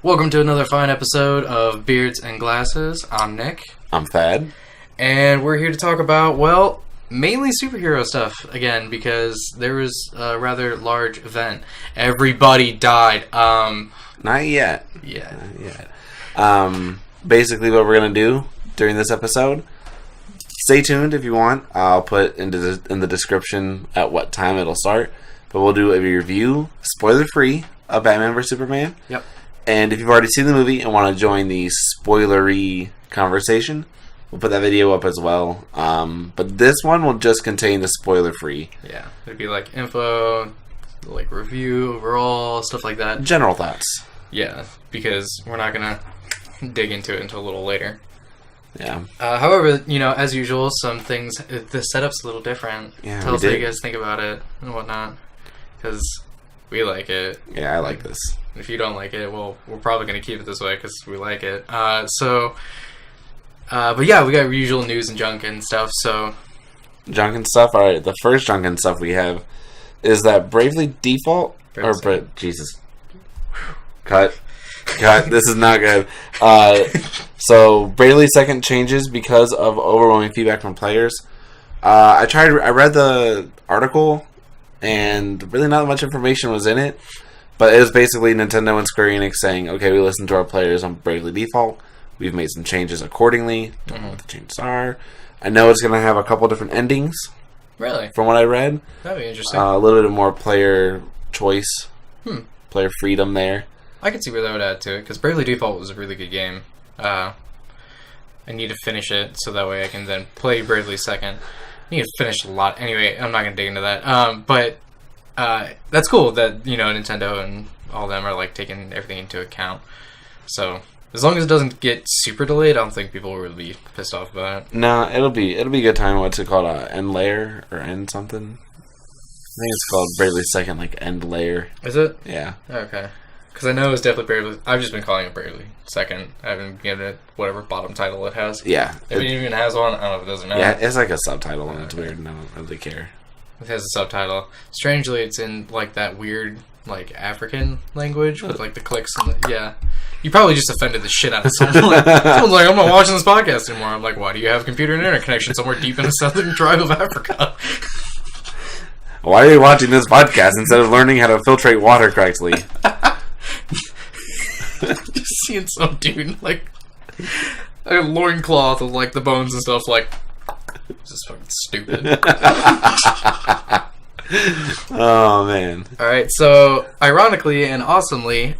Welcome to another fine episode of Beards and Glasses. I'm Nick. I'm Thad. And we're here to talk about, well, mainly superhero stuff, again, because there was a rather large event. Everybody died. Not yet. Yeah. Not yet. Basically what we're going to do during this episode, stay tuned if you want. I'll put in the description at what time it'll start. But we'll do a review, spoiler-free, of Batman vs. Superman. Yep. And if you've already seen the movie and want to join the spoilery conversation, we'll put that video up as well. But this one will just contain the spoiler-free. Yeah. It'd be like info, like review overall, stuff like that. General thoughts. Yeah, because we're not going to dig into it until a little later. Yeah. However, as usual, some things, the setup's a little different. Yeah, Tell us what you guys think about it and whatnot. Because we like it. Yeah, I like this. If you don't like it, well, we're probably going to keep it this way because we like it. But yeah, we got usual news and junk and stuff, so... Junk and stuff? Alright, the first junk and stuff we have is that Bravely Default... Jesus. Cut. This is not good. So, Bravely Second changes because of overwhelming feedback from players. I read the article, and really not much information was in it. But it was basically Nintendo and Square Enix saying, okay, we listened to our players on Bravely Default. We've made some changes accordingly. Don't know what the changes are. I know it's going to have a couple different endings. Really? From what I read. That'd be interesting. A little bit more player choice. Player freedom there. I could see where that would add to it, because Bravely Default was a really good game. I need to finish it, so that way I can then play Bravely Second. I need to finish a lot. Anyway, I'm not going to dig into that. But that's cool that, Nintendo and all them are, like, taking everything into account. So, as long as it doesn't get super delayed, I don't think people will really be pissed off about it. No, it'll be a good time. What's it called? End layer? Or end something? I think it's called Bravely Second, like, end layer. Is it? Yeah. Okay. Because I know it's definitely Bravely... I've just been calling it Bravely Second. I haven't given it whatever bottom title it has. Yeah. If it even has one, I don't know if it does or not. Yeah, it's like a subtitle, and it's weird, and I don't really care. It has a subtitle. Strangely, it's in, like, that weird, like, African language with, like, the clicks and the... Yeah. You probably just offended the shit out of someone. Someone's like, I'm not watching this podcast anymore. I'm like, why do you have a computer and internet connection somewhere deep in the southern tribe of Africa? Why are you watching this podcast instead of learning how to filtrate water correctly? Just seeing some dude, like, a loincloth with, like, the bones and stuff, like... This is fucking stupid. Oh, man. Alright, so, ironically and awesomely,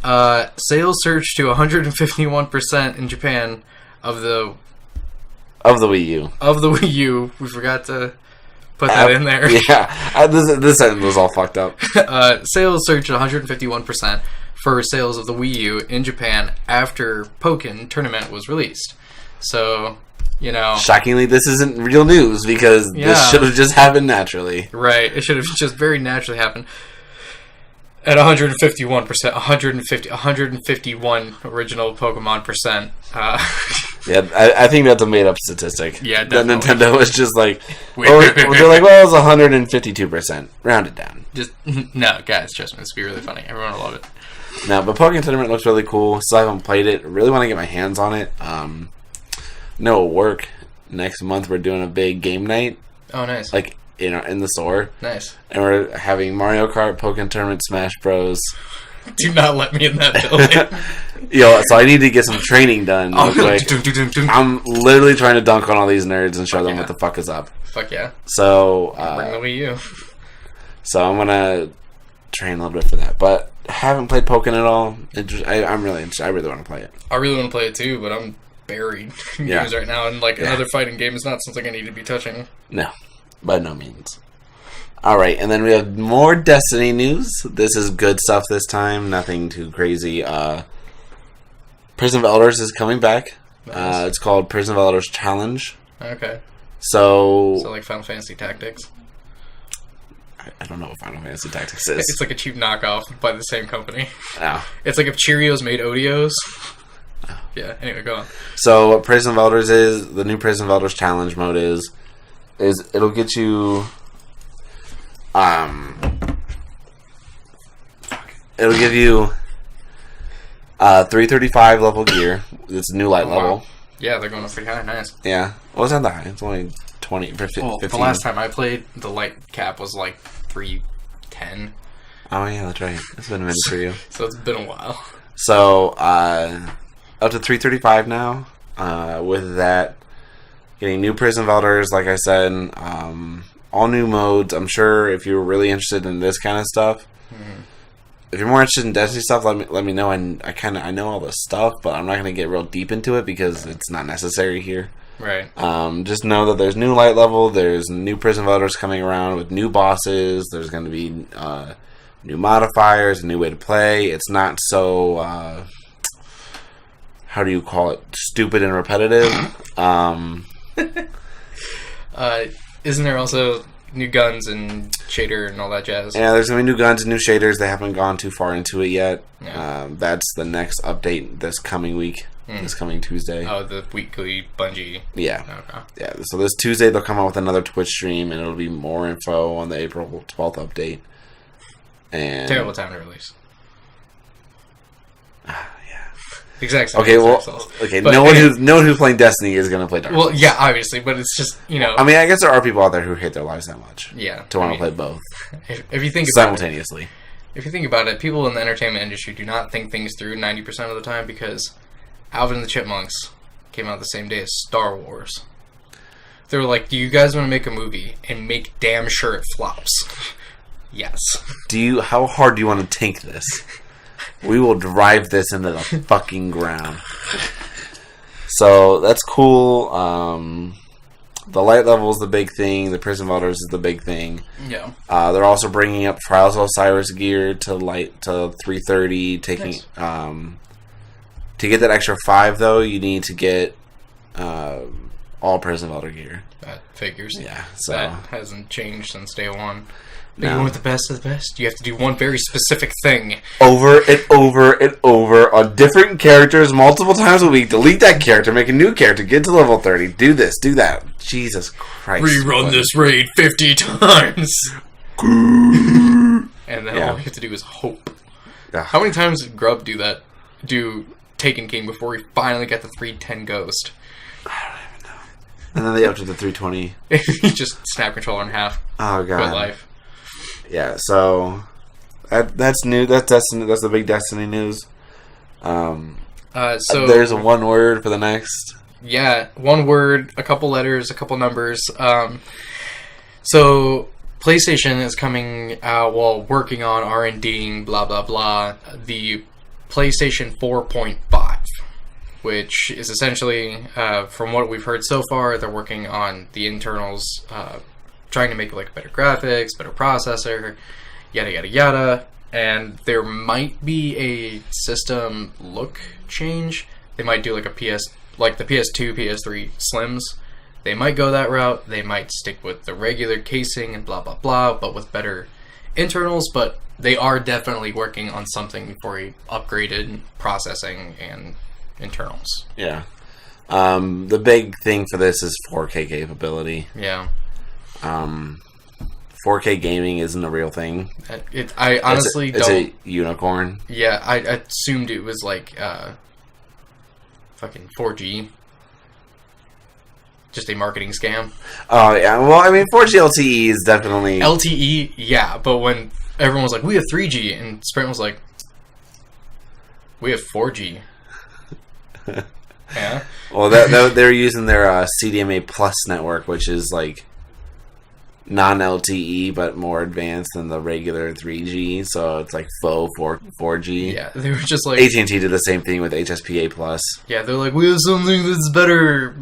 sales surged to 151% in Japan of the Wii U. Of the Wii U. We forgot to put that in there. Yeah. This sentence was all fucked up. Sales surged 151% for sales of the Wii U in Japan after Pokken Tournament was released. So... Shockingly, this isn't real news because this should have just happened naturally. Right. It should have just very naturally happened. At 151%, 151 original Pokemon percent. Yeah, I think that's a made-up statistic. Yeah, definitely. That Nintendo was just like, they're like, well, it's 152%. Round it down. Just no, guys, trust me, it's gonna be really funny. Everyone will love it. No, but Pokemon Tournament looks really cool. Still haven't played it. Really want to get my hands on it. No, at work next month we're doing a big game night. Oh, nice! Like in the store. Nice. And we're having Mario Kart, Pokemon Tournament, Smash Bros. Do not let me in that building. So I need to get some training done. I'm literally trying to dunk on all these nerds and show them what the fuck is up. Fuck yeah! So bring the Wii U. So I'm gonna train a little bit for that, but haven't played Pokemon at all. I'm really interested. I really want to play it. I really want to play it too, but I'm buried in games right now, and another fighting game is not something I need to be touching. No, by no means. Alright, and then we have more Destiny news. This is good stuff this time, nothing too crazy. Prison of Elders is coming back. Nice. It's called Prison of Elders Challenge. Okay. So like Final Fantasy Tactics? I don't know what Final Fantasy Tactics is. It's like a cheap knockoff by the same company. Oh. It's like if Cheerios made Oreos. Yeah, anyway, go on. So what Prison of Elders is, the new Prison of Elders challenge mode is it'll get you it'll give you 335 level gear. It's a new light level. Wow. Yeah, they're going up pretty high. Nice. Yeah. Well, it's not that high. It's only 20 or 15. Well, the last time I played, the light cap was like 310. Oh, yeah, that's right. It's been a minute for you. So it's been a while. So, up to 335 now. With that, getting new Prison of Elders, like I said, all new modes. I'm sure if you're really interested in this kind of stuff, if you're more interested in Destiny stuff, let me know. I know all the stuff, but I'm not going to get real deep into it because it's not necessary here. Right. Just know that there's new light level, there's new Prison of Elders coming around with new bosses, there's going to be new modifiers, a new way to play. It's not so, how do you call it, stupid and repetitive. Isn't there also new guns and shader and all that jazz? Yeah, there's going to be new guns and new shaders. They haven't gone too far into it yet. Yeah. That's the next update this coming week. This coming Tuesday. Oh, the weekly Bungie. Yeah. Okay. Yeah, so this Tuesday they'll come out with another Twitch stream, and it'll be more info on the April 12th update. And terrible time to release. Yeah. Exactly. Okay, well, okay. No one who's playing Destiny is going to play Dark Souls. Well, yeah, obviously, but it's just, you know. I mean, I guess there are people out there who hate their lives that much. Yeah. To want to play both. If you think simultaneously. If you think about it, people in the entertainment industry do not think things through 90% of the time because Alvin and the Chipmunks came out the same day as Star Wars. They were like, do you guys want to make a movie and make damn sure it flops? Yes. How hard do you want to tank this? We will drive this into the fucking ground. So that's cool. The light level is the big thing. The Prison of Elders is the big thing. Yeah. They're also bringing up Trials of Osiris gear to 330. Taking to get that extra 5 though, you need to get all Prison of Elder gear. That figures. Yeah. So that hasn't changed since day one. But you want the best of the best, you have to do one very specific thing. Over and over and over on different characters multiple times a week. Delete that character, make a new character, get to level 30, do this, do that. Jesus Christ. Rerun this raid 50 times. And then all you have to do is hope. Yeah. How many times did Grub do Taken King before he finally got the 310 Ghost? I don't even know. And then they up to the 320. He just snapped controller in half. Oh, God. Quit life. Yeah, so that's new. That's Destiny. That's the big Destiny news. So there's a one word for the next. Yeah, one word, a couple letters, a couple numbers. So PlayStation is coming out while working on R&Ding, blah blah blah. The PlayStation 4.5, which is essentially, from what we've heard so far, they're working on the internals. Trying to make like better graphics, better processor, yada yada yada, and there might be a system look change. They might do like the PS2, PS3 Slims. They might go that route. They might stick with the regular casing and blah blah blah, but with better internals. But they are definitely working on something for a upgraded processing and internals. Yeah. The big thing for this is 4K capability. Yeah. 4K gaming isn't a real thing. I honestly it's a unicorn. Yeah, I assumed it was like fucking 4G. Just a marketing scam. Oh yeah, well I mean 4G LTE is definitely LTE, yeah, but when everyone was like, we have 3G, and Sprint was like, we have 4G. Yeah. Well, they're using their CDMA Plus network, which is like non-LTE but more advanced than the regular 3G, so it's like faux 4G. Yeah, they were just like AT&T did the same thing with HSPA Plus. Yeah, they're like, we have something that's better,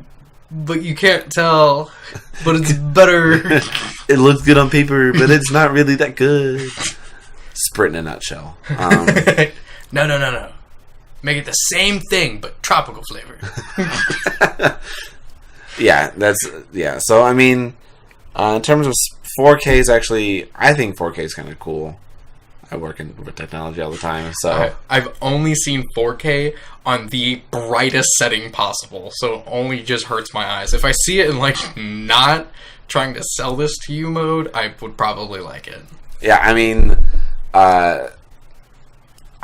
but you can't tell, but it's better. It looks good on paper, but it's not really that good. Sprint in a nutshell. No. Make it the same thing, but tropical flavor. Yeah. So, I mean, in terms of 4K is actually, I think 4K is kind of cool. I work with technology all the time, so I've only seen 4K on the brightest setting possible, so it only just hurts my eyes. If I see it in like not trying to sell this to you mode, I would probably like it. Yeah, I mean, I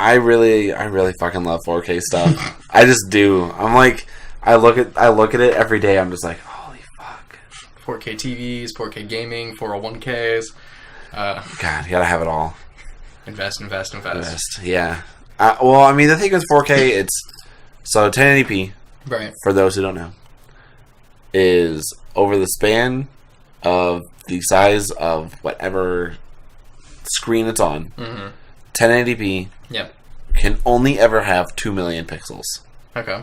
I really fucking love 4K stuff. I just do. I'm like, I look at it every day. I'm just like, holy fuck. 4K TVs, 4K gaming, 401ks. God, you gotta have it all. Invest. Yeah. Well, I mean, the thing with 4K, it's so 1080p. Right. For those who don't know, is over the span of the size of whatever screen it's on. 1080p. Yep. Can only ever have 2 million pixels. Okay.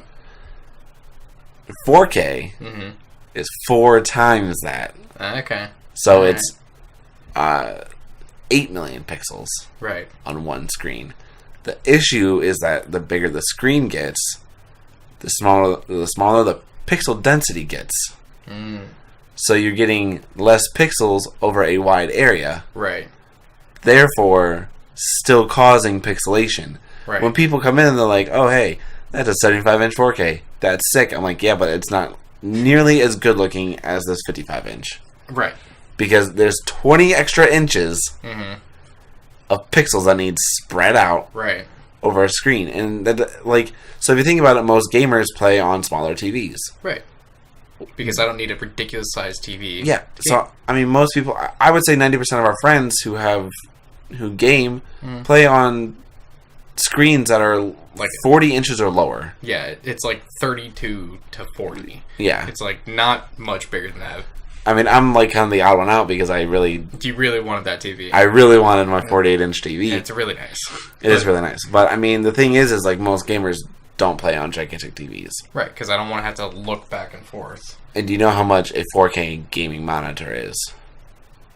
4K is 4 times that. Okay. So it's 8 million pixels. Right. On one screen. The issue is that the bigger the screen gets, the smaller the pixel density gets. So you're getting less pixels over a wide area. Right. Therefore, still causing pixelation. Right. When people come in and they're like, oh, hey, that's a 75-inch 4K. That's sick. I'm like, yeah, but it's not nearly as good looking as this 55-inch. Right. Because there's 20 extra inches of pixels that need spread out over a screen. And, so if you think about it, most gamers play on smaller TVs. Right. Because I don't need a ridiculous sized TV. Yeah. So, I mean, most people, I would say 90% of our friends who game play on screens that are like 40 inches or lower. Yeah, it's like 32 to 40. Yeah. It's like not much bigger than that. I mean, I'm like kind of the odd one out because you really wanted that TV. I really wanted my 48-inch TV. Yeah, it's really nice. It is really nice. But, I mean, the thing is like most gamers don't play on gigantic TVs. Right, because I don't want to have to look back and forth. And do you know how much a 4K gaming monitor is?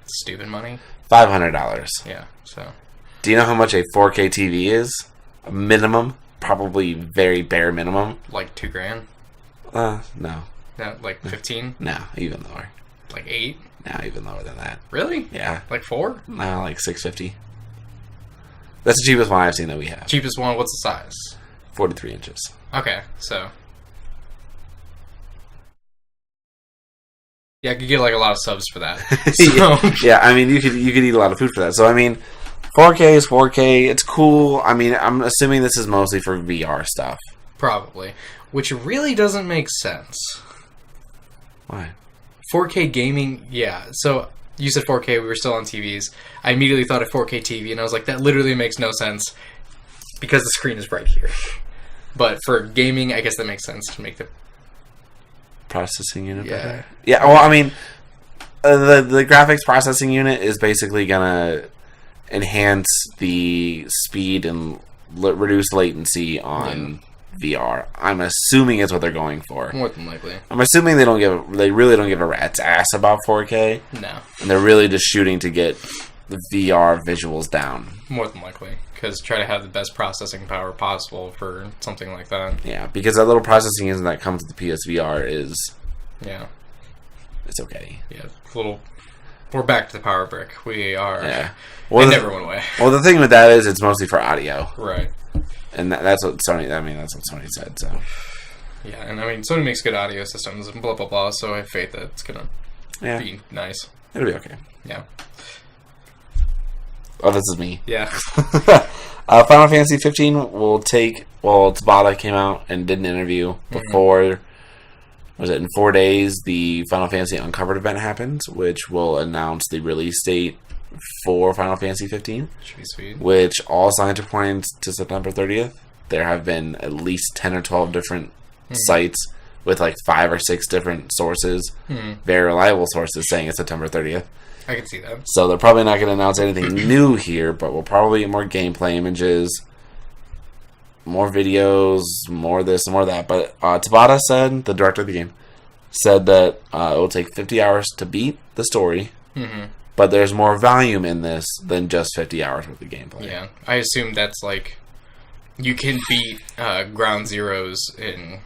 Stupid money? $500. Yeah, so. Do you know how much a 4K TV is? A minimum? Probably very bare minimum. Like $2,000? No. No, like 15? No, even lower. Like 8? No, even lower than that. Really? Yeah. Like 4? No, like $650. That's the cheapest one I've seen that we have. Cheapest one, what's the size? 43 inches. Okay, so. Yeah, I could get like a lot of subs for that. So. Yeah, I mean, you could eat a lot of food for that. So, I mean, 4K is 4K. It's cool. I mean, I'm assuming this is mostly for VR stuff. Probably. Which really doesn't make sense. Why? 4K gaming, yeah. So, you said 4K, we were still on TVs. I immediately thought of 4K TV, and I was like, that literally makes no sense. Because the screen is right here. But for gaming, I guess that makes sense to make the processing unit better. Yeah, well, I mean, the graphics processing unit is basically gonna enhance the speed and reduce latency on VR. I'm assuming it's what they're going for. More than likely. I'm assuming they really don't give a rat's ass about 4K. No. And they're really just shooting to get the VR visuals down. More than likely. Because try to have the best processing power possible for something like that. Yeah, because that little processing unit that comes with the PSVR is... Yeah. It's okay. Yeah, we're back to the power brick. We are... Yeah. Well, it never went away. Well, the thing with that is it's mostly for audio. Right. And that's what Sony said, so... Yeah, and I mean, Sony makes good audio systems and blah, blah, blah, so I have faith that it's going to be nice. It'll be okay. Yeah. Oh, this is me. Yeah. Final Fantasy 15 will take... Well, Tabata came out and did an interview before... Was it in 4 days, the Final Fantasy Uncovered event happens, which will announce the release date for Final Fantasy 15. Should be sweet. Which all signs are pointing to September 30th. There have been at least 10 or 12 different sites with like 5 or 6 different sources, very reliable sources, saying it's September 30th. I can see that. So they're probably not going to announce anything new here, but we'll probably get more gameplay images, more videos, more this, more that. But Tabata said, the director of the game, said that it will take 50 hours to beat the story, but there's more volume in this than just 50 hours with the gameplay. Yeah, I assume that's like, you can beat Ground Zeroes in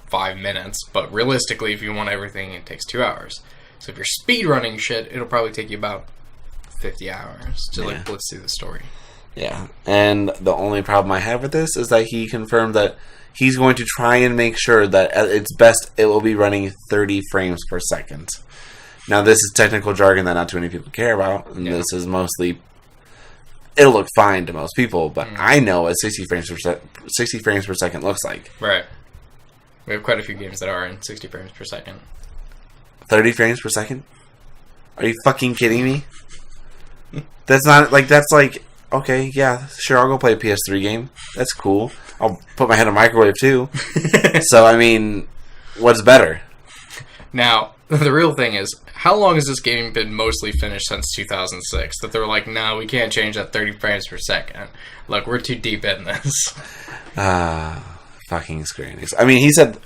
5 minutes, but realistically, if you want everything, it takes 2 hours. So if you're speedrunning shit, it'll probably take you about 50 hours to like blitz through the story. Yeah, and the only problem I have with this is that he confirmed that he's going to try and make sure that at its best it will be running 30 frames per second. Now, this is technical jargon that not too many people care about, and this is mostly it'll look fine to most people, but I know what 60 frames per second looks like. Right. We have quite a few games that are in 60 frames per second. 30 frames per second? Are you fucking kidding me? That's not like okay, yeah, sure, I'll go play a PS3 game. That's cool. I'll put my head in a microwave too. So I mean, what's better? Now, the real thing is, how long has this game been mostly finished since 2006? That they're like, no, we can't change that 30 frames per second. Look, we're too deep in this. Fucking Square Enix. I mean, he said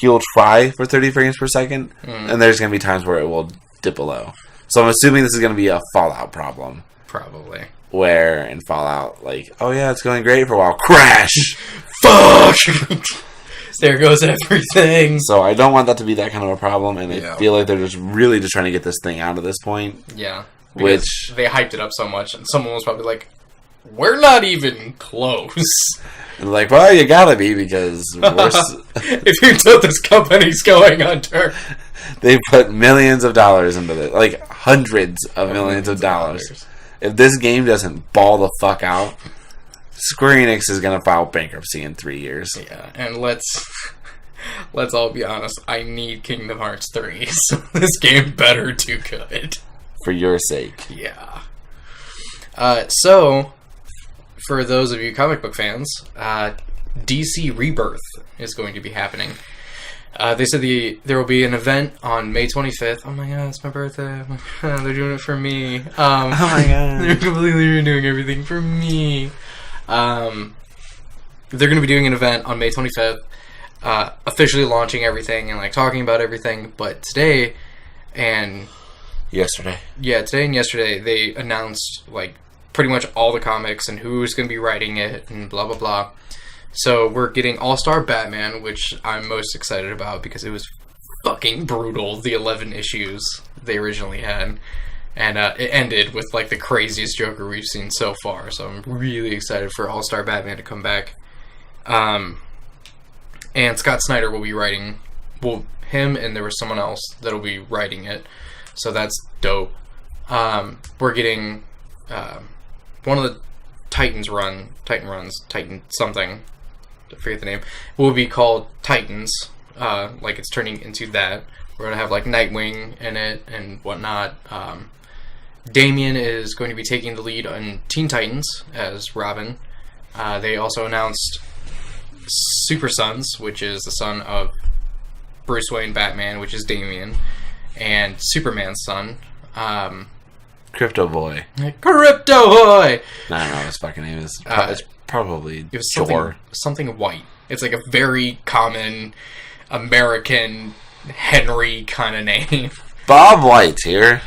he'll try for 30 frames per second, and there's going to be times where it will dip below. So I'm assuming this is going to be a Fallout problem. Probably. Where in Fallout, like, oh yeah, it's going great for a while. Crash! Fuck! There goes everything. So I don't want that to be that kind of a problem, and I feel like they're just really just trying to get this thing out of this point. Yeah. Which they hyped it up so much, and someone was probably like, we're not even close. And like, well, you gotta be, because if you know this company's going under. They put millions of dollars into this. Like, hundreds of millions of dollars. If this game doesn't ball the fuck out, Square Enix is gonna file bankruptcy in 3 years. Yeah, and let's all be honest. I need Kingdom Hearts 3, so this game better do good. For your sake. Yeah. So, for those of you comic book fans, DC Rebirth is going to be happening. They said there will be an event on May 25th. Oh my god, it's my birthday. They're doing it for me. Oh my god. They're completely doing everything for me. They're going to be doing an event on May 25th, officially launching everything and like talking about everything. But today and yesterday, today and yesterday, they announced like pretty much all the comics and who's going to be writing it and blah blah blah. So we're getting All-Star Batman, which I'm most excited about because it was fucking brutal, the 11 issues they originally had. And it ended with like the craziest Joker we've seen so far. So I'm really excited for All-Star Batman to come back. And Scott Snyder will be writing, him and there was someone else that'll be writing it. So that's dope. We're getting one of the Titan something, I forget the name, will be called Titans. Like it's turning into that. We're gonna have like Nightwing in it and whatnot. Damian is going to be taking the lead on Teen Titans as Robin. They also announced Super Sons, which is the son of Bruce Wayne Batman, which is Damian, and Superman's son. Crypto Boy. Crypto Boy! I don't know what his fucking name is. It's probably it was something white. It's like a very common American Henry kind of name. Bob White's here.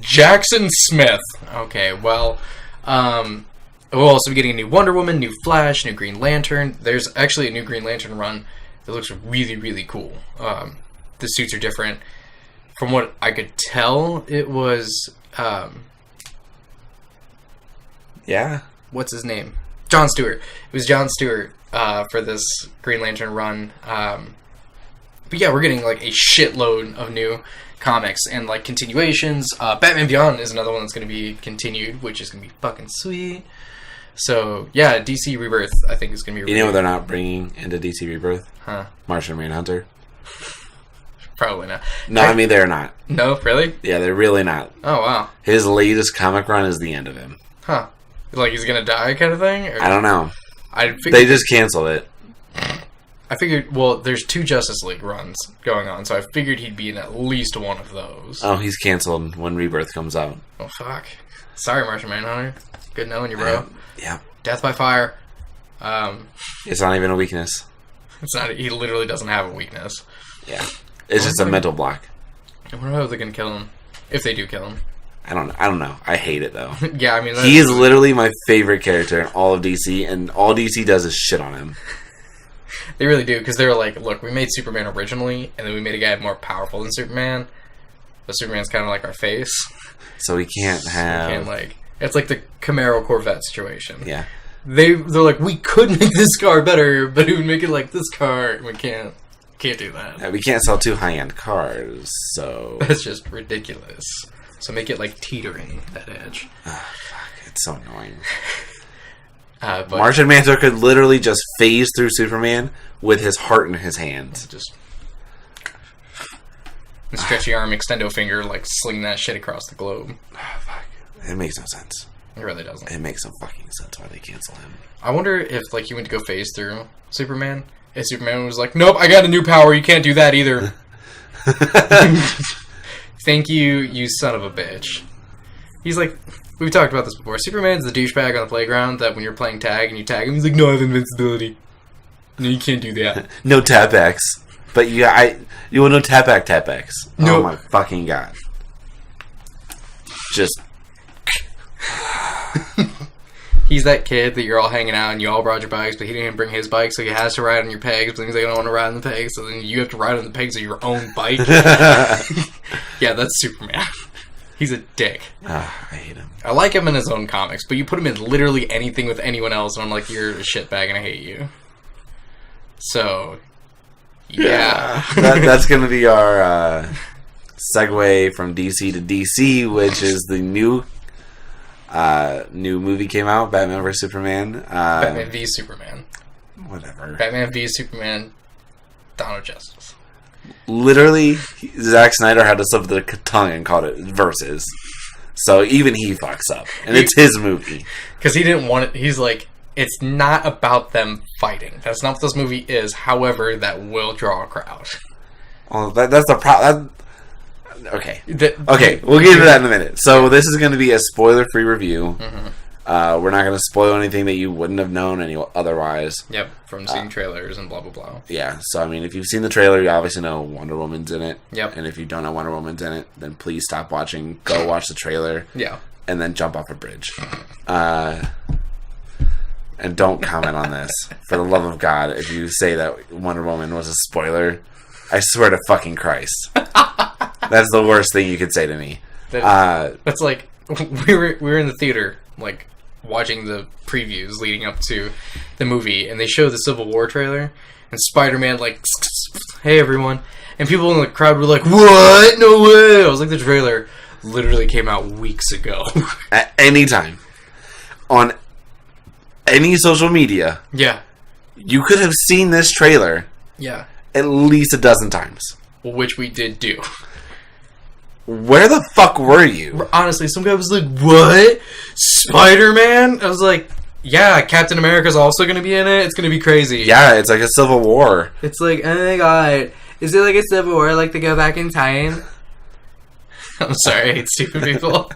Jackson Smith. Okay, well, we'll also be getting a new Wonder Woman, new Flash, new Green Lantern. There's actually a new Green Lantern run that looks really, really cool. The suits are different. From what I could tell, it was... yeah? What's his name? Jon Stewart. It was Jon Stewart for this Green Lantern run. But yeah, we're getting like a shitload of new comics and like continuations. Batman Beyond is another one that's going to be continued, which is going to be fucking sweet. So yeah, DC Rebirth I think is going to be. You know what they're not bringing into DC Rebirth? Huh? Martian Manhunter. Probably not. No, I mean they're not. No, really? Yeah, they're really not. Oh wow. His latest comic run is the end of him. Huh? Like he's gonna die, kind of thing? Or? I don't know. They just canceled it. I figured, well, there's 2 Justice League runs going on, so I figured he'd be in at least one of those. Oh, he's canceled when Rebirth comes out. Oh, fuck. Sorry, Martian Manhunter. Good knowing you, bro. Yeah. Death by fire. It's not even a weakness. It's not. He literally doesn't have a weakness. Yeah. It's just a mental block. I wonder how they're going to kill him. If they do kill him. I don't know. I hate it, though. Yeah, I mean... He is literally my favorite character in all of DC, and all DC does is shit on him. They really do, because they were like, look, we made Superman originally, and then we made a guy more powerful than Superman, but Superman's kind of like our face. So we can't have... it's like the Camaro Corvette situation. Yeah. They're like, we could make this car better, but it would make it like this car, and we can't do that. Yeah, we can't sell 2 high-end cars, so... That's just ridiculous. So make it like teetering that edge. Fuck. It's so annoying. But Martian Manhunter could literally just phase through Superman with his heart in his hands. Just stretchy arm, extendo finger, like sling that shit across the globe. Fuck. It makes no sense. It really doesn't. It makes no fucking sense why they cancel him. I wonder if, like, he went to go phase through Superman, and Superman was like, nope, I got a new power, you can't do that either. Thank you, you son of a bitch. He's like, we've talked about this before, Superman's the douchebag on the playground that when you're playing tag and you tag him, he's like, no, I have invincibility. No, you can't do that. No tap-backs. But you want no tap-backs. No. Oh my fucking god. Just... He's that kid that you're all hanging out and you all brought your bikes, but he didn't even bring his bike, so he has to ride on your pegs, but then he's like, I don't want to ride on the pegs, so then you have to ride on the pegs of your own bike. Yeah, that's Superman. He's a dick. I hate him. I like him in his own comics, but you put him in literally anything with anyone else, and I'm like, you're a shitbag and I hate you. So, yeah. That's going to be our segue from DC to DC, which is the new movie came out, Batman vs Superman. Batman v Superman. Whatever. Batman v Superman. Dawn of Justice. Literally, Zack Snyder had to slip the tongue and called it Versus. So even he fucks up. And it's his movie. Because he didn't want it. He's like, it's not about them fighting. That's not what this movie is. However, that will draw a crowd. Well, that's the problem. Okay. Okay, we'll get into that in a minute. So this is going to be a spoiler-free review. Mm-hmm. We're not going to spoil anything that you wouldn't have known otherwise. Yep, from seeing trailers and blah, blah, blah. Yeah, so I mean, if you've seen the trailer, you obviously know Wonder Woman's in it. Yep. And if you don't know Wonder Woman's in it, then please stop watching, go watch the trailer. Yeah. And then jump off a bridge. And don't comment on this. For the love of God, if you say that Wonder Woman was a spoiler, I swear to fucking Christ. That's the worst thing you could say to me. That's like, we were in the theater, like, watching the previews leading up to the movie, and they showed the Civil War trailer, and Spider-Man, like, hey everyone, and people in the crowd were like, what? No way! I was like, the trailer literally came out weeks ago. At any time. On any social media. Yeah. You could have seen this trailer. Yeah. At least a dozen times. Which we did do. Where the fuck were you? Honestly, some guy was like, what? Spider-Man? I was like, yeah, Captain America's also going to be in it. It's going to be crazy. Yeah, it's like a Civil War. It's like, oh my god. Is it like a Civil War, like to go back in time? I'm sorry, I hate stupid people.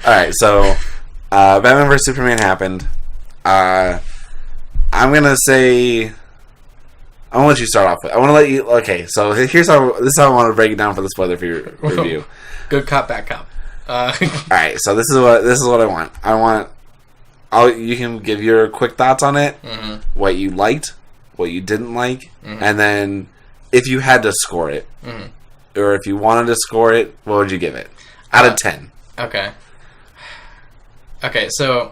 Alright, so Batman vs Superman happened. I'm going to say... I want to let you start off with. I want to let you... Okay, so this is how I want to break it down for the spoiler-free review. Good cop, bad cop. Alright, so this is what I want. You can give your quick thoughts on it, what you liked, what you didn't like, and then if you had to score it, or if you wanted to score it, what would you give it? Out of 10. Okay. Okay, so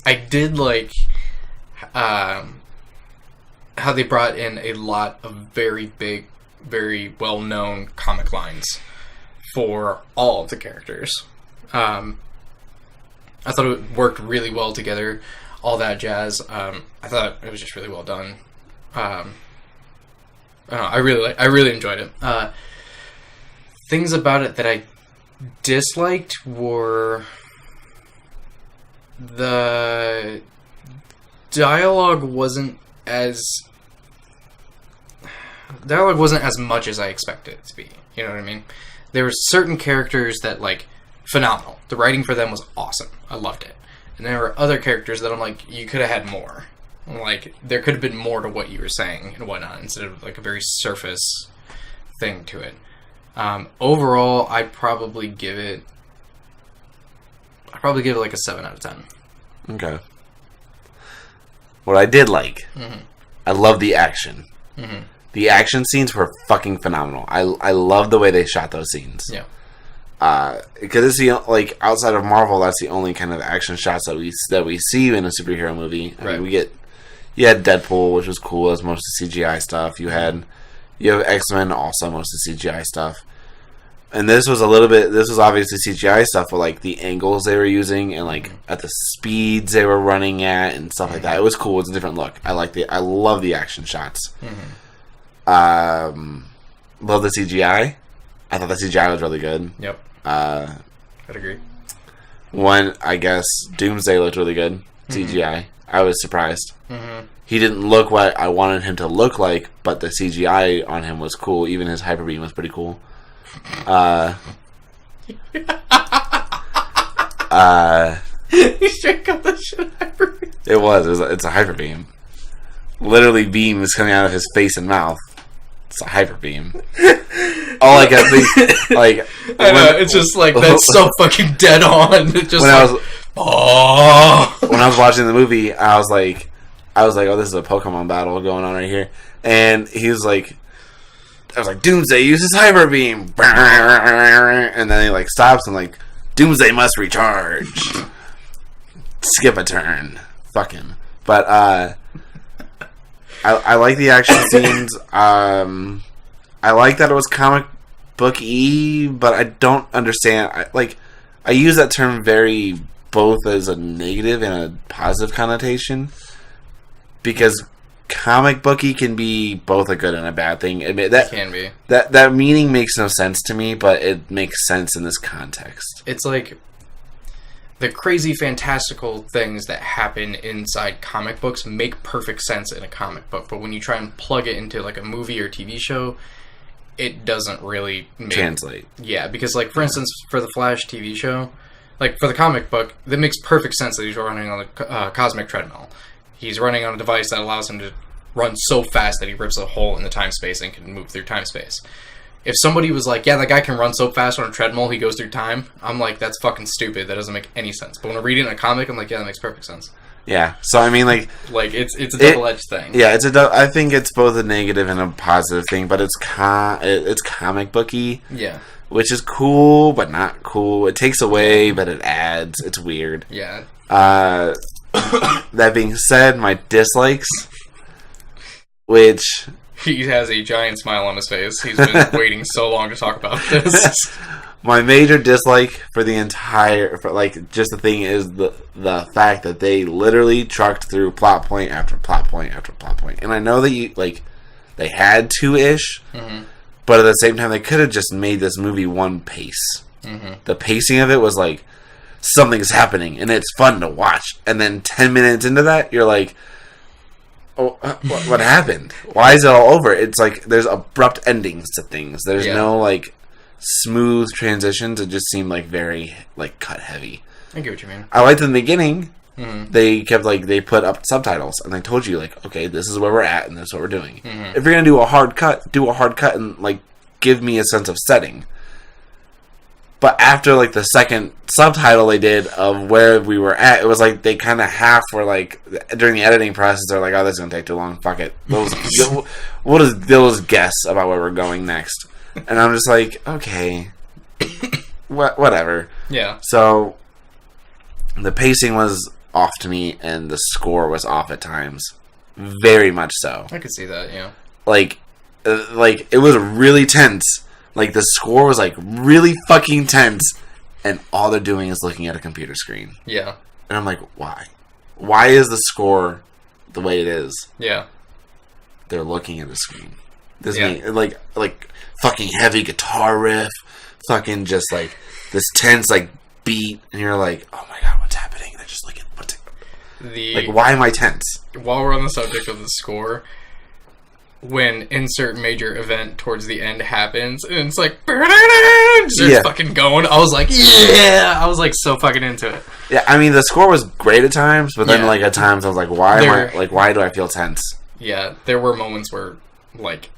I did like how they brought in a lot of very big, very well-known comic lines for all of the characters. I thought it worked really well together, all that jazz. I thought it was just really well done. I really enjoyed it. Things about it that I disliked were the dialogue wasn't as much as I expected it to be. You know what I mean? There were certain characters that, like, phenomenal. The writing for them was awesome. I loved it. And there were other characters that I'm like, you could have had more. Like, there could have been more to what you were saying and whatnot, instead of, like, a very surface thing to it. Overall, I'd probably give it like a 7 out of 10. Okay. What I did like, I love the action. The action scenes were fucking phenomenal. I love the way they shot those scenes. Yeah. Because it's like outside of Marvel, that's the only kind of action shots that we see in a superhero movie. I mean, you had Deadpool, which was cool, as most of CGI stuff. You have X-Men, also most of CGI stuff. And this was obviously CGI stuff, but like the angles they were using and like at the speeds they were running at and stuff like that. It was cool. It's a different look. I love the action shots. Love the CGI. I thought the CGI was really good. Yep. I'd agree. I guess Doomsday looked really good. CGI. I was surprised. He didn't look what I wanted him to look like, but the CGI on him was cool. Even his hyper beam was pretty cool. You straight got that shit hyper beam. It's a hyper beam. Literally beams coming out of his face and mouth. It's a hyper beam. All I can think, like, I know, it's just like that's so fucking dead on. It just when I was watching the movie, I was like, oh, this is a Pokemon battle going on right here, and he was like, I was like, Doomsday uses hyper beam, and then he like stops and like, Doomsday must recharge. Skip a turn, fuck him. But I like the action scenes. I like that it was comic book-y, but I don't understand. I use that term very both as a negative and a positive connotation, because comic booky can be both a good and a bad thing. That can be. That meaning makes no sense to me, but it makes sense in this context. It's like the crazy fantastical things that happen inside comic books make perfect sense in a comic book, but when you try and plug it into like a movie or TV show, it doesn't really translate. Yeah, because like for instance, for the Flash TV show, like for the comic book, that makes perfect sense that he's running on the cosmic treadmill. He's running on a device that allows him to run so fast that he rips a hole in the time-space and can move through time-space. If somebody was like, yeah, that guy can run so fast on a treadmill, he goes through time, I'm like, that's fucking stupid. That doesn't make any sense. But when I read it in a comic, I'm like, yeah, that makes perfect sense. Yeah, so I mean, like it's a double-edged thing. Yeah, I think it's both a negative and a positive thing, but it's comic booky. Yeah. Which is cool, but not cool. It takes away, but it adds. It's weird. Yeah. That being said, my dislikes, which... He has a giant smile on his face. He's been waiting so long to talk about this. My major dislike for the entire... just the thing is the fact that they literally trucked through plot point after plot point after plot point. And I know that they had to-ish, but at the same time, they could have just made this movie one pace. The pacing of it was like, something's happening, and it's fun to watch. And then 10 minutes into that, you're like, oh, what happened? Why is it all over? It's like, there's abrupt endings to things. There's no, like, smooth transitions. It just seemed, like, very, like, cut heavy. I get what you mean. I liked in the beginning, they kept, like, they put up subtitles, and they told you, like, okay, this is where we're at, and this is what we're doing. If you're going to do a hard cut and, like, give me a sense of setting. But after, like, the second subtitle they did of where we were at, it was like they kind of half were like, during the editing process, they're like, oh, this is going to take too long. Fuck it. We'll just guess about where we're going next. And I'm just like, okay. Whatever. Yeah. So, the pacing was off to me, and the score was off at times. Very much so. I could see that, yeah. Like, it was really tense. Like, the score was, like, really fucking tense, and all they're doing is looking at a computer screen. Yeah. And I'm like, why? Why is the score the way it is? Yeah. They're looking at the screen. Like, fucking heavy guitar riff, fucking just, like, this tense, like, beat, and you're like, oh my god, what's happening? They're just looking, like, why am I tense? While we're on the subject of the score... when insert major event towards the end happens, and it's like, just fucking going. I was like, yeah! I was like so fucking into it. Yeah, I mean, the score was great at times, but then, like, at times I was like, why do I feel tense? Yeah, there were moments where, like,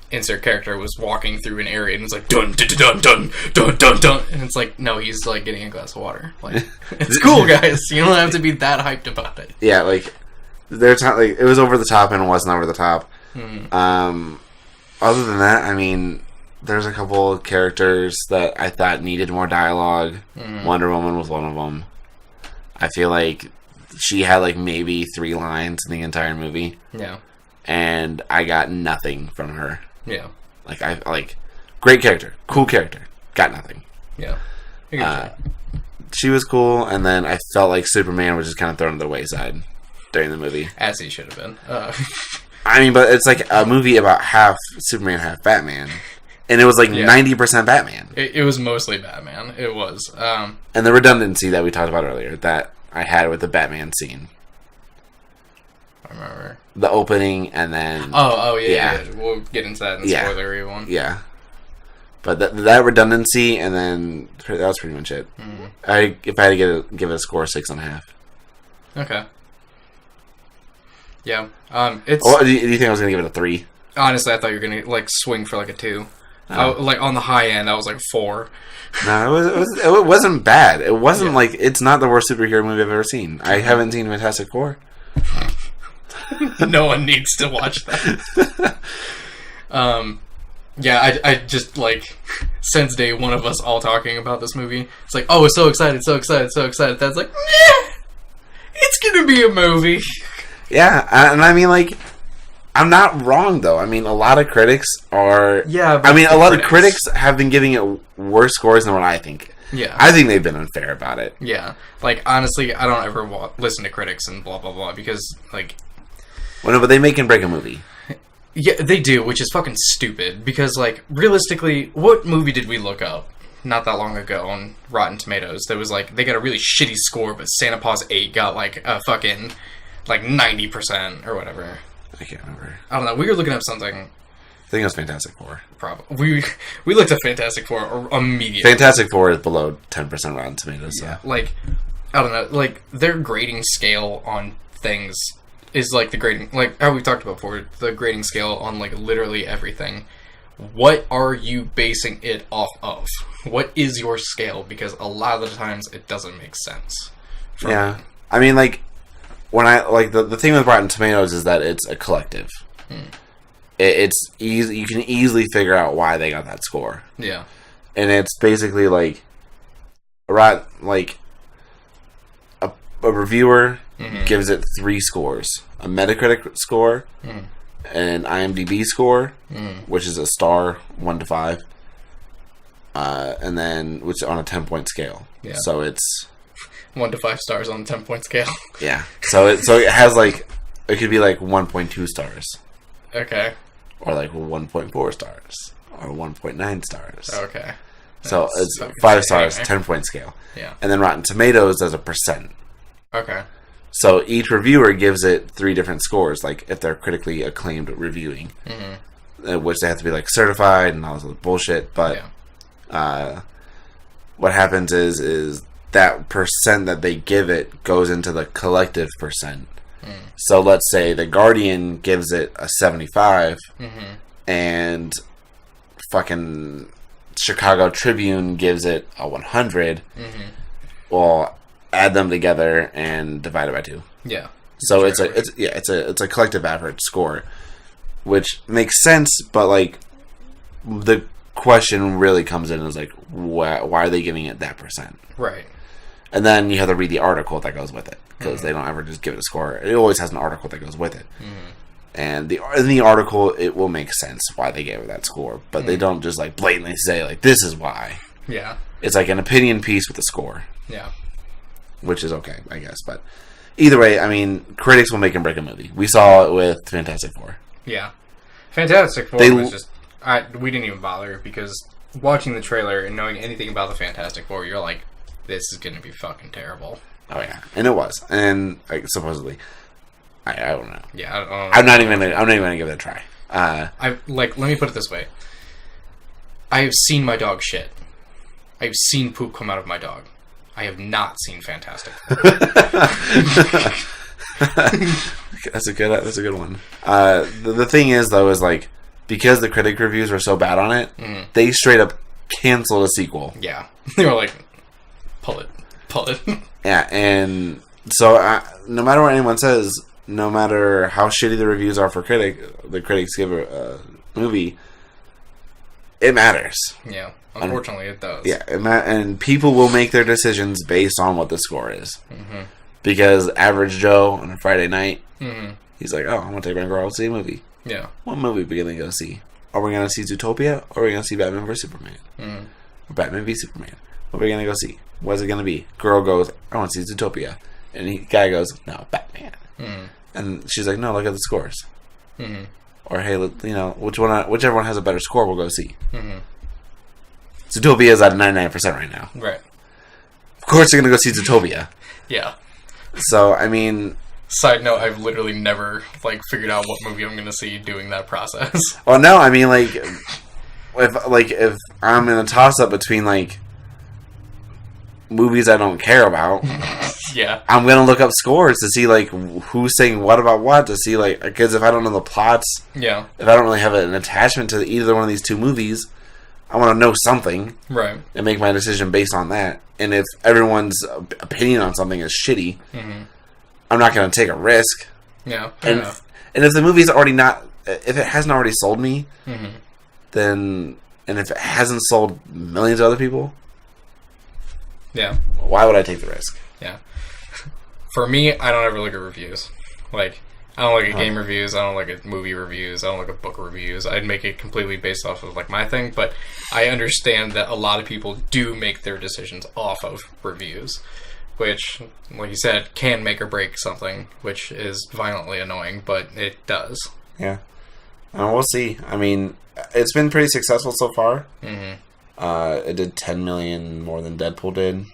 insert character was walking through an area and was like, dun, dun, dun, dun, dun, dun, dun, and it's like, no, he's, like, getting a glass of water. Like, it's cool, guys. You don't have to be that hyped about it. Yeah, like, it was over the top and it wasn't over the top. Other than that, I mean, there's a couple of characters that I thought needed more dialogue. Wonder Woman was one of them. I feel like she had like maybe 3 lines in the entire movie. Yeah. And I got nothing from her. Yeah. Great character, cool character. got nothing. Yeah. She was cool, and then I felt like Superman was just kind of thrown to the wayside during the movie. As he should have been. I mean, but it's like a movie about half Superman, half Batman. And it was like 90% Batman. It was mostly Batman. It was. And the redundancy that we talked about earlier that I had with the Batman scene. I remember. The opening and then... Oh, yeah. We'll get into that in the spoilery one. Yeah. But that redundancy and then... That was pretty much it. Mm. If I had to give it a score, 6.5. Okay. Yeah. It's... Oh, do you think I was going to give it a 3? Honestly, I thought you were going to like swing for like a 2. Like on the high end, I was like 4. No, it wasn't bad. It wasn't like it's not the worst superhero movie I've ever seen. I haven't seen Fantastic Four. No one needs to watch that. Yeah, I just like since day one of us all talking about this movie. It's like, oh, so excited, so excited, so excited. That's like, it's gonna be a movie. Yeah, and I mean like. I'm not wrong, though. I mean, a lot of critics are... Yeah, I mean, a lot of critics have been giving it worse scores than what I think. Yeah. I think they've been unfair about it. Yeah. Like, honestly, I don't ever listen to critics and blah, blah, blah, because, like... Well, no, but they make and break a movie. Yeah, they do, which is fucking stupid, because, like, realistically, what movie did we look up not that long ago on Rotten Tomatoes that was, like, they got a really shitty score, but Santa Paws 8 got, like, a fucking, like, 90% or whatever. I can't remember. I don't know. We were looking up something. I think it was Fantastic Four. Probably. We looked at Fantastic Four immediately. Fantastic Four is below 10% Rotten Tomatoes. Yeah. So. Like, I don't know. Like, their grading scale on things is like the grading... Like, how we talked about before, the grading scale on, like, literally everything. What are you basing it off of? What is your scale? Because a lot of the times it doesn't make sense. Yeah. I mean, like... When I like the thing with Rotten Tomatoes is that it's a collective. It's easy. You can easily figure out why they got that score. Yeah, and it's basically like, a reviewer gives it 3 scores: a Metacritic score, an IMDb score, which is a star 1 to 5, and then which is on a 10-point scale. Yeah. So it's 1 to 5 stars on the 10-point scale. Yeah. So it has like it could be like 1.2 stars. Okay. Or like 1.4 stars or 1.9 stars. Okay. So it's 5 stars, 10-point scale. Yeah. And then Rotten Tomatoes does a percent. Okay. So each reviewer gives it 3 different scores, like if they're critically acclaimed reviewing, which they have to be like certified and all this other bullshit. But what happens is that percent that they give it goes into the collective percent. So let's say the Guardian gives it a 75, and fucking Chicago Tribune gives it a 100. Well, add them together and divide it by 2. Yeah. So it's a collective average score, which makes sense. But like, the question really comes in is like, why are they giving it that percent? Right. And then you have to read the article that goes with it, because they don't ever just give it a score. It always has an article that goes with it. And in the article, it will make sense why they gave it that score. But they don't just like blatantly say, like, this is why. Yeah. It's like an opinion piece with a score. Yeah. Which is okay, I guess. But either way, I mean, critics will make and break a movie. We saw it with Fantastic Four. Yeah. Fantastic Four was just... we didn't even bother, because watching the trailer and knowing anything about the Fantastic Four, you're like, this is going to be fucking terrible. Oh, yeah. And it was. And supposedly... I don't know. Yeah, I'm not even gonna give it a try. Let me put it this way. I have seen my dog shit. I have seen poop come out of my dog. I have not seen Fantastic Four. That's a good one. The thing is, though, is like, because the critic reviews were so bad on it, they straight up canceled a sequel. Yeah, they were like, pull it. Yeah, and so no matter what anyone says, no matter how shitty the reviews are for the critics give a movie, it matters. Yeah, unfortunately it does. Yeah, and people will make their decisions based on what the score is. Because average Joe on a Friday night, he's like, oh, I'm going to take my girl to see a movie. Yeah. What movie are we going to go see? Are we going to see Zootopia, or are we going to see Batman vs. Superman? Batman v Superman. What are we gonna go see? What's it gonna be? Girl goes, I want to see Zootopia. And guy goes, no, Batman. Mm-hmm. And she's like, no, look at the scores. Mm-hmm. Or hey, whichever one has a better score, we'll go see. Mm-hmm. Zootopia is at 99% right now. Right. Of course, you're gonna go see Zootopia. Yeah. So I mean. Side note: I've literally never figured out what movie I'm gonna see doing that process. Well, no, I mean if I'm in a toss up between movies I don't care about, yeah, I'm gonna look up scores to see who's saying what about what, to see because if I don't know the plots, yeah, if I don't really have an attachment to either one of these two movies, I want to know something, right, and make my decision based on that. And if everyone's opinion on something is shitty, mm-hmm. I'm not gonna take a risk. Yeah, and if the movie's already if it hasn't already sold me, mm-hmm. then and if it hasn't sold millions of other people. Yeah. Why would I take the risk? Yeah. For me, I don't ever look at reviews. I don't look at game reviews. I don't look at movie reviews. I don't look at book reviews. I'd make it completely based off of my thing. But I understand that a lot of people do make their decisions off of reviews, which, like you said, can make or break something, which is violently annoying, but it does. Yeah. We'll see. I mean, it's been pretty successful so far. Mm-hmm. It did 10 million more than Deadpool did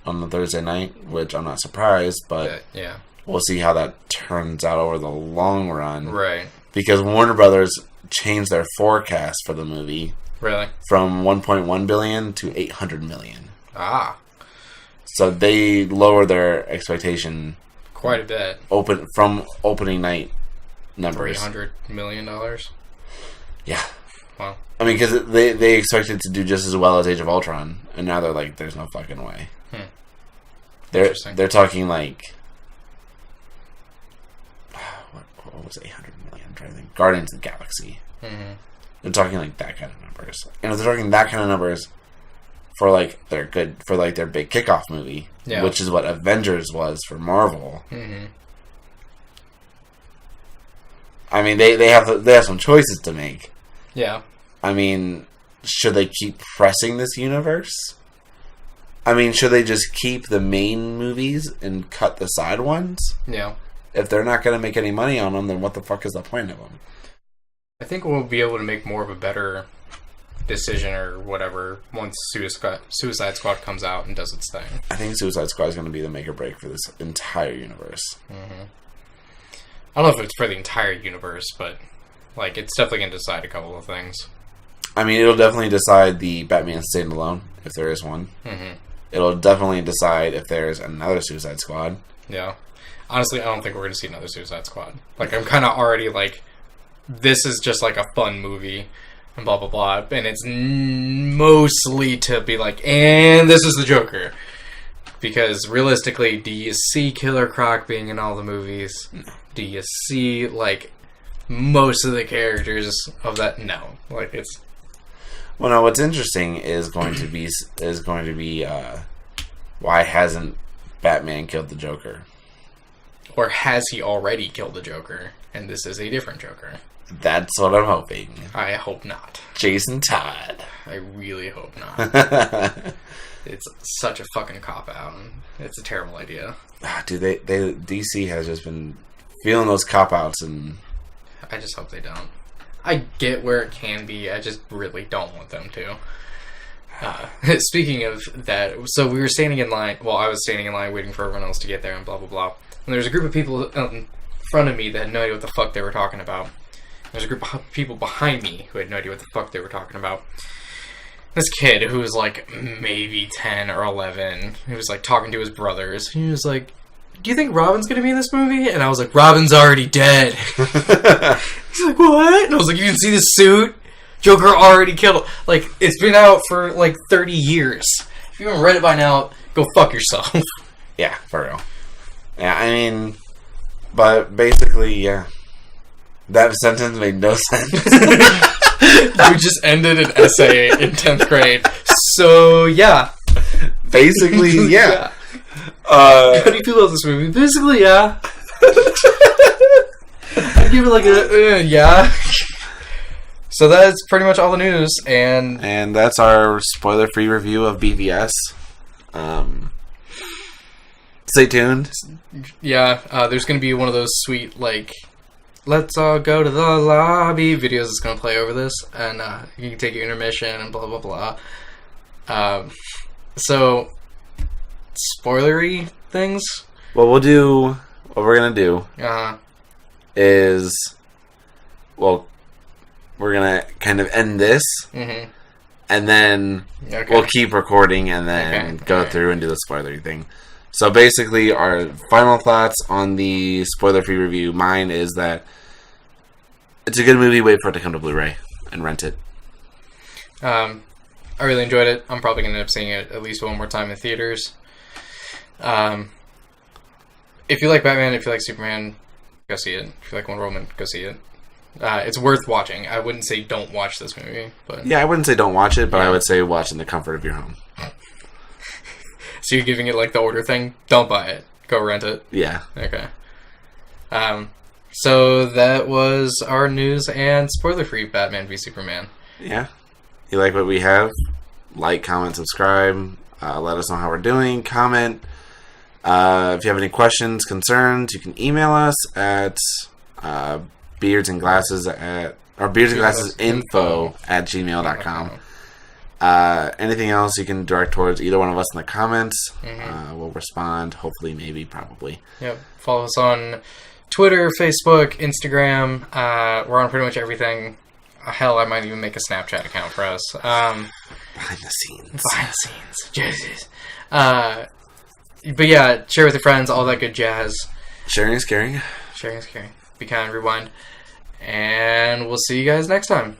on the Thursday night, which I'm not surprised, but yeah, we'll see how that turns out over the long run. Right. Because Warner Brothers changed their forecast for the movie. Really? From 1.1 billion to 800 million. Ah. So they lowered their expectation quite a bit. From opening night numbers. $300 million? Yeah. Wow. I mean, because they expected to do just as well as Age of Ultron, and now they're like, there's no fucking way. They're talking what was 800 million? I'm trying to think. Guardians of the Galaxy. Mm-hmm. They're talking that kind of numbers, and if they're talking that kind of numbers for their big kickoff movie, which is what Avengers was for Marvel. Mm-hmm. I mean, they have some choices to make. Yeah. I mean, should they keep pressing this universe? I mean, should they just keep the main movies and cut the side ones? Yeah. If they're not going to make any money on them, then what the fuck is the point of them? I think we'll be able to make more of a better decision or whatever once Suicide Squad comes out and does its thing. I think Suicide Squad is going to be the make or break for this entire universe. Mm-hmm. I don't know if it's for the entire universe, but it's definitely going to decide a couple of things. I mean, it'll definitely decide the Batman standalone, if there is one. Mm-hmm. It'll definitely decide if there's another Suicide Squad. Yeah. Honestly, I don't think we're going to see another Suicide Squad. I'm kind of already this is just a fun movie, and blah, blah, blah. And it's mostly to be and this is the Joker. Because realistically, do you see Killer Croc being in all the movies? No. Do you see, most of the characters of that? No. It's... Well, no, what's interesting is going to be why hasn't Batman killed the Joker? Or has he already killed the Joker, and this is a different Joker? That's what I'm hoping. I hope not. Jason Todd. I really hope not. It's such a fucking cop-out. It's a terrible idea. Dude, DC has just been feeling those cop-outs, and... I just hope they don't. I get where it can be, I just really don't want them to. Speaking of that, so we were standing in line, well, I was standing in line waiting for everyone else to get there and blah, blah, blah. And there was a group of people in front of me that had no idea what the fuck they were talking about. There's a group of people behind me who had no idea what the fuck they were talking about. This kid who was maybe 10 or 11, he was talking to his brothers. He was like, do you think Robin's going to be in this movie? And I was like, Robin's already dead. He's like, what? And I was like, you didn't see the suit? Joker already killed him. It's been out for 30 years. If you haven't read it by now, go fuck yourself. Yeah, for real. Yeah, I mean, but basically, yeah. That sentence made no sense. We just ended an essay in 10th grade. So, yeah. Basically, yeah. How do you feel about this movie? Basically, yeah. I'd give it a yeah. So that's pretty much all the news, and that's our spoiler-free review of BvS. Stay tuned. Yeah, there's going to be one of those sweet, like, let's all go to the lobby videos that's going to play over this, and you can take your intermission and blah, blah, blah. So, spoilery things? What we're going to do is, well, we're going to kind of end this, and then we'll keep recording and then go through and do the spoilery thing. So basically, our final thoughts on the spoiler-free review, mine is that it's a good movie, wait for it to come to Blu-ray and rent it. I really enjoyed it. I'm probably going to end up seeing it at least one more time in theaters. If you like Batman, if you like Superman, go see it. If you like Wonder Woman, go see it. It's worth watching. I wouldn't say don't watch this movie. But yeah, I wouldn't say don't watch it, but I would say watch in the comfort of your home. So you're giving it like the order thing? Don't buy it. Go rent it. Yeah. Okay. So that was our news and spoiler-free Batman v Superman. Yeah. You like what we have? Like, comment, subscribe. Let us know how we're doing. Comment. If you have any questions, concerns, you can email us at beardsandglassesinfo@gmail.com. Anything else you can direct towards either one of us in the comments. We'll respond, hopefully, maybe, probably. Yep. Follow us on Twitter, Facebook, Instagram. We're on pretty much everything. Hell, I might even make a Snapchat account for us. Behind the scenes. Behind the scenes. Jesus. But yeah, share with your friends, all that good jazz. Sharing is caring. Sharing is caring. Be kind, rewind. And we'll see you guys next time.